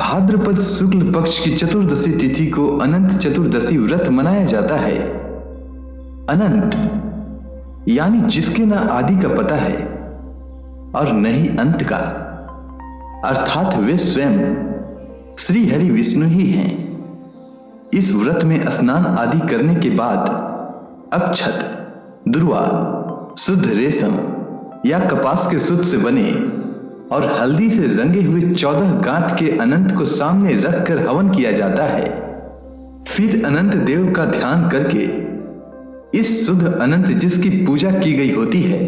भाद्रपद शुक्ल पक्ष की चतुर्दशी तिथि को अनंत चतुर्दशी व्रत मनाया जाता है। अनंत यानी जिसके न आदि का पता है और न ही अंत का, अर्थात वे स्वयं श्री हरि विष्णु ही हैं। इस व्रत में स्नान आदि करने के बाद अक्षत, दुर्वा, शुद्ध रेशम या कपास के सूत से बने और हल्दी से रंगे हुए 14 गांठ के अनंत को सामने रखकर हवन किया जाता है। फिर अनंत देव का ध्यान करके इस शुद्ध अनंत जिसकी पूजा की गई होती है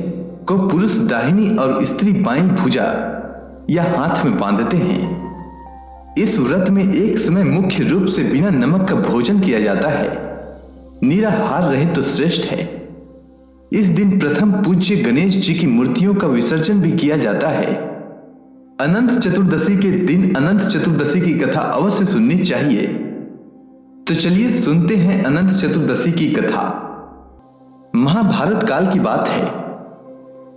को पुरुष दाहिनी और स्त्री बाईं भुजा या हाथ में बांधते हैं। इस व्रत में एक समय मुख्य रूप से बिना नमक का भोजन किया जाता है। निराहार रहे तो श्रेष्ठ है। इस दिन प्रथम पूज्य गणेश जी की मूर्तियों का विसर्जन भी किया जाता है। अनंत चतुर्दशी के दिन अनंत चतुर्दशी की कथा अवश्य सुननी चाहिए। तो चलिए सुनते हैं अनंत चतुर्दशी की कथा। महाभारत काल की बात है।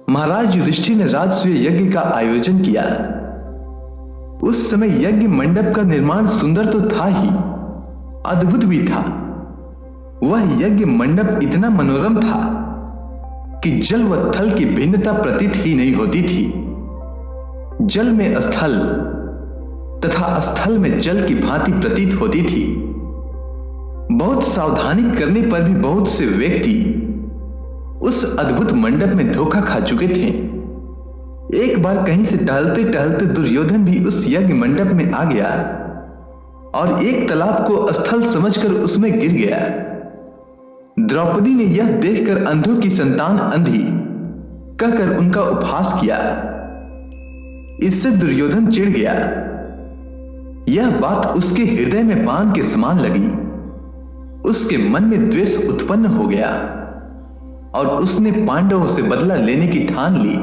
महाराज युधिष्ठिर ने राजसूय यज्ञ का आयोजन किया। उस समय यज्ञ मंडप का निर्माण सुंदर तो था ही, अद्भुत भी था। वह यज्ञ मंडप इतना मनोरम था कि जल व थल की भिन्नता प्रतीत ही नहीं होती थी। जल में स्थल तथा स्थल में जल की भांति प्रतीत होती थी। बहुत सावधानी करने पर भी बहुत से व्यक्ति उस अद्भुत मंडप में धोखा खा चुके थे। एक बार कहीं से टहलते टहलते दुर्योधन भी उस यज्ञ मंडप में आ गया और एक तालाब को स्थल समझकर उसमें गिर गया। द्रौपदी ने यह देखकर अंधों की संतान अंधी कहकर उनका उपहास किया। इससे दुर्योधन चिढ़ गया। यह बात उसके हृदय में बाण के समान लगी। उसके मन में द्वेष उत्पन्न हो गया और उसने पांडवों से बदला लेने की ठान ली।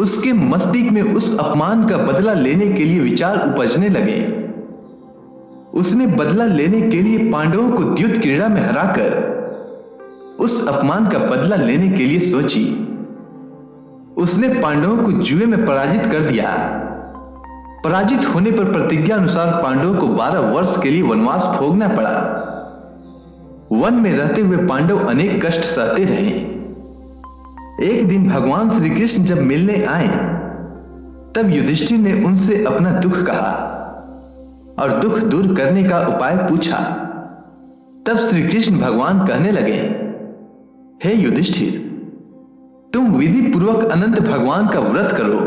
उसके मस्तिष्क में उस अपमान का बदला लेने के लिए विचार उपजने लगे। उसने बदला लेने के लिए पांडवों को द्युत क्रीड़ा में हराकर उस अपमान का बदला लेने के लिए सोची। उसने पांडवों को जुए में पराजित कर दिया। पराजित होने पर प्रतिज्ञा अनुसार पांडवों को 12 वर्ष के लिए वनवास भोगना पड़ा। वन में रहते हुए पांडव अनेक कष्ट सहते रहे। एक दिन भगवान श्री कृष्ण जब मिलने आए तब युधिष्ठिर ने उनसे अपना दुख कहा और दुख दूर करने का उपाय पूछा। तब श्री कृष्ण भगवान कहने लगे, हे युधिष्ठिर, तुम विधि पूर्वक अनंत भगवान का व्रत करो।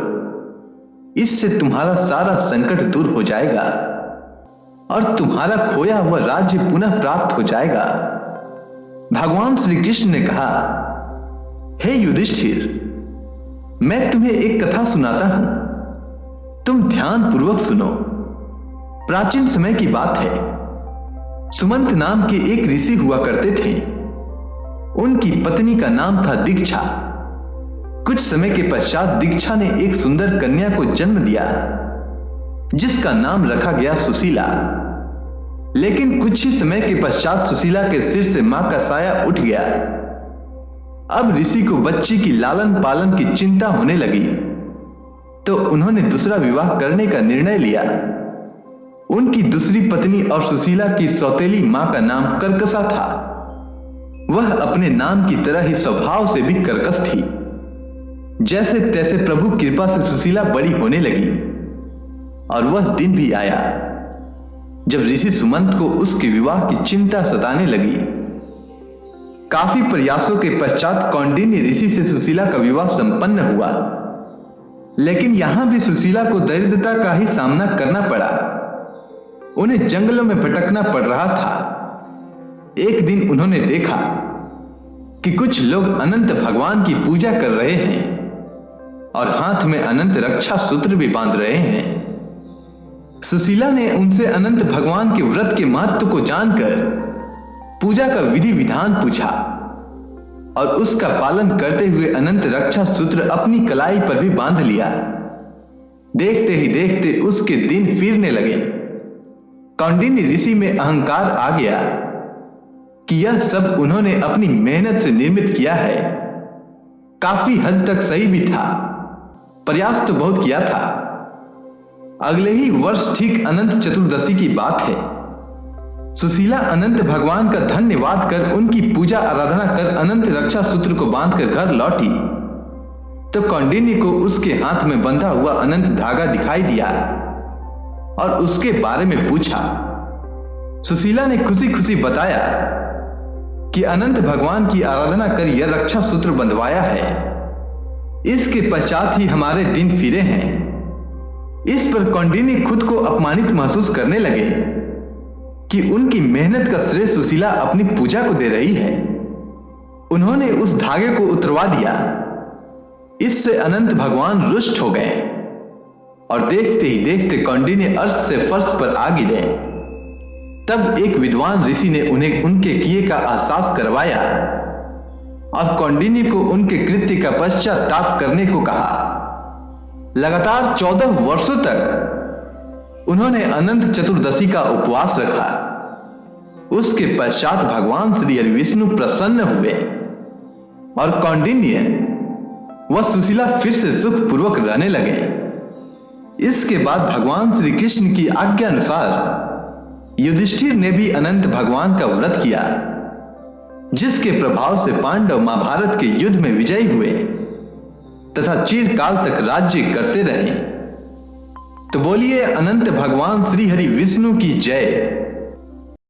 इससे तुम्हारा सारा संकट दूर हो जाएगा और तुम्हारा खोया हुआ राज्य पुनः प्राप्त हो जाएगा। भगवान श्री कृष्ण ने कहा, हे युधिष्ठिर, मैं तुम्हें एक कथा सुनाता हूं, तुम ध्यान पूर्वक सुनो। प्राचीन समय की बात है। सुमंत नाम के एक ऋषि हुआ करते थे। उनकी पत्नी का नाम था दीक्षा। कुछ समय के पश्चात दीक्षा ने एक सुंदर कन्या को जन्म दिया जिसका नाम रखा गया सुशीला। लेकिन कुछ ही समय के पश्चात सुशीला के सिर से मां का साया उठ गया। अब ऋषि को बच्ची की लालन पालन की चिंता होने लगी तो उन्होंने दूसरा विवाह करने का निर्णय लिया। उनकी दूसरी पत्नी और सुशीला की सौतेली मां का नाम कर्कशा था। वह अपने नाम की तरह ही स्वभाव से भी कर्कश थी। जैसे तैसे प्रभु कृपा से सुशीला बड़ी होने लगी और वह दिन भी आया जब ऋषि सुमंत को उसके विवाह की चिंता सताने लगी। काफी प्रयासों के पश्चात कौंडिन्य ऋषि से सुशीला का विवाह संपन्न हुआ। लेकिन यहां भी सुशीला को दरिद्रता का ही सामना करना पड़ा। उन्हें जंगलों में भटकना पड़ रहा था। एक दिन उन्होंने देखा कि कुछ लोग अनंत भगवान की पूजा कर रहे हैं और हाथ में अनंत रक्षा सूत्र भी बांध रहे हैं। सुशीला ने उनसे अनंत भगवान के व्रत के महत्व को जानकर पूजा का विधि विधान पूछा और उसका पालन करते हुए अनंत रक्षा सूत्र अपनी कलाई पर भी बांध लिया। देखते ही देखते उसके दिन फिरने लगे। कौंडिन्य ऋषि में अहंकार आ गया कि यह सब उन्होंने अपनी मेहनत से निर्मित किया है। काफी हद तक सही भी था। प्रयास तो बहुत किया था। अगले ही वर्ष ठीक अनंत चतुर्दशी की बात है। सुशीला अनंत भगवान का धन्यवाद कर, उनकी पूजा आराधना कर अनंत रक्षा सूत्र को बांधकर घर लौटी तो कौंडिन्य को उसके हाथ में बंधा हुआ अनंत धागा दिखाई दिया और उसके बारे में पूछा। सुशीला ने खुशी खुशी बताया कि अनंत भगवान की आराधना कर यह रक्षा सूत्र बंधवाया है। इसके पश्चात ही हमारे दिन फिरे हैं। इस पर कौंडिन्य खुद को अपमानित महसूस करने लगे कि उनकी मेहनत का श्रेय सुशीला अपनी पूजा को दे रही है। उन्होंने उस धागे को उतरवा दिया। इससे अनंत भगवान रुष्ट हो गए और देखते ही देखते कौंडिन्य अर्श से फर्श पर आ गिरे। तब एक विद्वान ऋषि ने उन्हें उनके किए का एहसास करवाया और कौंडिन्य को उनके कृत्य का पश्चाताप करने को कहा। लगातार 14 वर्षों तक उन्होंने अनंत चतुर्दशी का उपवास रखा। उसके पश्चात भगवान श्री हरि विष्णु प्रसन्न हुए और कौंडिन्य व सुशीला फिर से सुखपूर्वक रहने लगे। इसके बाद भगवान श्री कृष्ण की आज्ञा अनुसार युधिष्ठिर ने भी अनंत भगवान का व्रत किया, जिसके प्रभाव से पांडव महाभारत के युद्ध में विजयी हुए तथा चिरकाल तक राज्य करते रहे। तो बोलिए अनंत भगवान श्री हरि विष्णु की जय।